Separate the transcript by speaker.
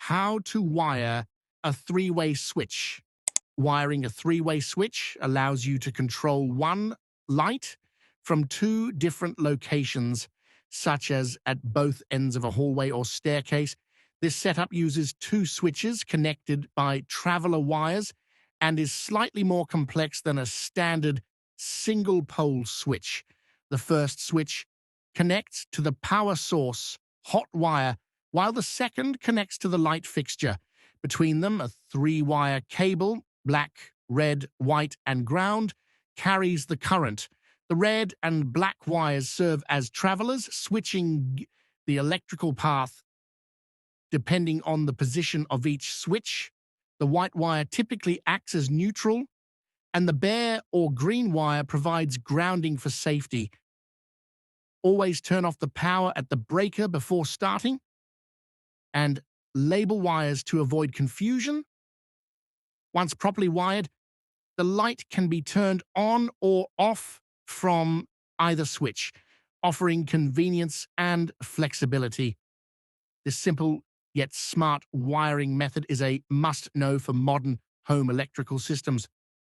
Speaker 1: How to wire a three-way switch. Wiring a three-way switch allows you to control one light from two different locations, such as at both ends of a hallway or staircase. This setup uses two switches connected by traveler wires and is slightly more complex than a standard single-pole switch. The first switch connects to the power source hot wire, while the second connects to the light fixture. Between them, a three-wire cable, black, red, white, and ground, carries the current. The red and black wires serve as travelers, switching the electrical path depending on the position of each switch. The white wire typically acts as neutral, and the bare or green wire provides grounding for safety. Always turn off the power at the breaker before starting, and label wires to avoid confusion. Once properly wired, the light can be turned on or off from either switch, offering convenience and flexibility. This simple yet smart wiring method is a must-know for modern home electrical systems.